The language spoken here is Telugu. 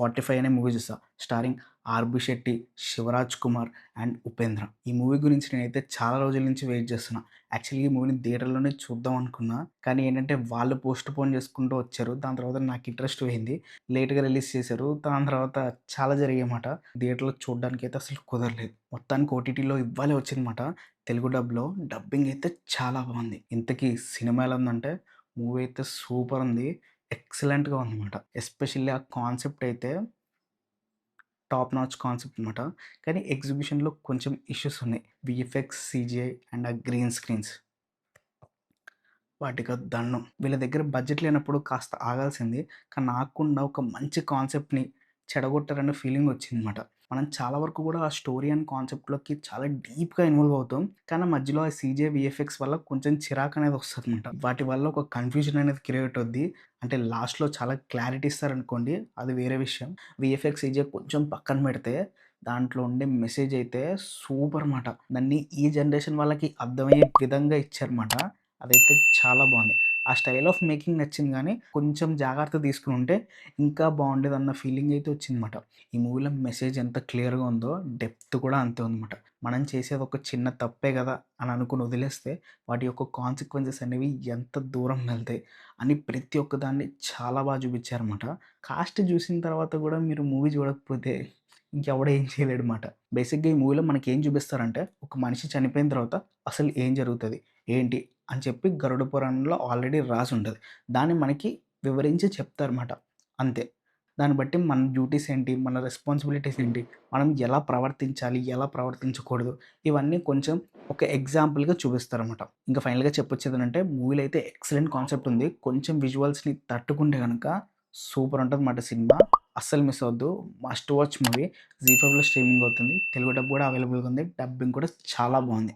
'45' అనే మూవీ చూసా. Starring 'RB Shetty', 'Shivaraj Kumar' and 'Upendra'. ఈ మూవీ గురించి నేనైతే చాలా రోజుల నుంచి వెయిట్ చేస్తున్నా. యాక్చువల్లీ ఈ మూవీని థియేటర్‌లోనే చూద్దాం అనుకున్నా. కానీ ఏంటంటే వాళ్ళు పోస్ట్‌పోన్ చేసుకుంటూ వచ్చారు. దాని తర్వాత నాకు ఇంట్రెస్ట్ పోయింది. లేట్‌గా రిలీజ్ చేశారు. దాని తర్వాత చాలా జరిగాయన్నమాట. థియేటర్‌లో చూడడానికైతే అసలు కుదరలేదు. మొత్తానికి ఓటీటీలో ఇవ్వాలే వచ్చిందన్నమాట. తెలుగు డబ్‌లో. డబ్బింగ్ అయితే చాలా బాగుంది. ఇంతకీ సినిమా ఎలా ఉందంటే మూవీ అయితే సూపర్ ఉంది. ఎక్సలెంట్‌గా ఉందన్నమాట. ఎస్పెషల్లీ ఆ కాన్సెప్ట్ అయితే టాప్ నాచ్ కాన్సెప్ట్ అనమాట. కానీ ఎగ్జిక్యూషన్‌లో కొంచెం ఇష్యూస్ ఉన్నాయి. వీఎఫ్ఎక్స్, సీజీఐ అండ్ ఆ గ్రీన్ స్క్రీన్స్ వాటికి దండం. వీళ్ళ దగ్గర బడ్జెట్ లేనప్పుడు కాస్త ఆగాల్సింది. కానీ నాకున్న ఒక మంచి కాన్సెప్ట్‌ని చెడగొట్టారన్న ఫీలింగ్ వచ్చిందన్నమాట. మనం చాలా వరకు కూడా ఆ స్టోరీ అండ్ కాన్సెప్ట్‌లోకి చాలా డీప్‌గా ఇన్వాల్వ్ అవుతాం. కానీ మధ్యలో ఆ సీజీఐ, వీఎఫ్ఎక్స్ వల్ల కొంచెం చిరాకనేది వస్తదన్నమాట. వాటి వల్ల ఒక కన్‌ఫ్యూజన్ అనేది క్రియేట్ అవుద్ది. అంటే లాస్ట్‌లో చాలా క్లారిటీ ఇస్తారనుకోండి అది వేరే విషయం. వీఎఫ్ఎక్స్, సీజీఐ కొంచెం పక్కన పెడితే దాంట్లో ఉండే మెసేజ్ అయితే సూపర్ మాట. దాన్ని ఈ జనరేషన్ వాళ్ళకి అర్థమయ్యే విధంగా ఇచ్చారన్నమాట. అదైతే చాలా బావుంది. ఆ స్టైల్ ఆఫ్ మేకింగ్ నచ్చింది గానీ, కొంచెం జాగ్రత్త తీసుకొనుంటే ఇంకా బావుండేదన్న ఫీలింగ్ అయితే వచ్చిందన్నమాట. ఈ మూవీలో మెసేజ్ ఎంత క్లియర్‌గా ఉందో, డెప్త్ కూడా అంతే ఉందన్నమాట. మనం చేసేది ఒక చిన్న తప్పే గదా! అని అనుకుని వదిలేస్తే, వాటి యొక్క కాన్సిక్వెన్సెస్ అనేవి ఎంత దూరం వెళ్తాయి అని ప్రతి ఒక్క దాన్ని చాలా చూపించారన్నమాట. కాస్ట్ చూసిన తర్వాత గూడా మీరు మూవీ చూడకపోతే ఇంకెవడు ఏం చేయలేడన్నమాట. బేసిక్‌గా ఈ మూవీలో మనకేం చూపిస్తారంటే, ఒక మనిషి చనిపోయిన తర్వాత అసలు ఏం జరుగుతది? ఏంటి? అని చెప్పి గరుడ పురాణంలో ఆల్రెడీ రాసుంటది. దాన్ని మనకి వివరించి చెప్తారన్నమాట. అంతే. దాన్ని బట్టి మన డ్యూటీస్ ఏంటి? మన రెస్పాన్సిబిలిటీస్ ఏంటి? మనం ఎలా ప్రవర్తించాలి? ఎలా ప్రవర్తించకూడదు? ఇవన్నీ కొంచెం ఒక ఎగ్జాంపుల్‌గా చూపిస్తారన్నమాట. ఇంకా ఫైనల్‌గా చెప్పొచ్చేదేంటంటే మూవీలో అయితే ఎక్సలెంట్ కాన్సెప్ట్ ఉంది. కొంచెం విజువల్స్‌ని తట్టుకుంటే గనక సూపర్ ఉంటదన్నమాట సినిమా. అస్సలు మిస్ అవ్వద్దు. Must watch movie. జీ ఫైవ్‌లో స్ట్రీమింగ్ అవుతుంది. తెలుగు డబ్ కూడా అవైలబుల్‌గా ఉంది. డబ్బింగ్ కూడా చాలా బావుంది.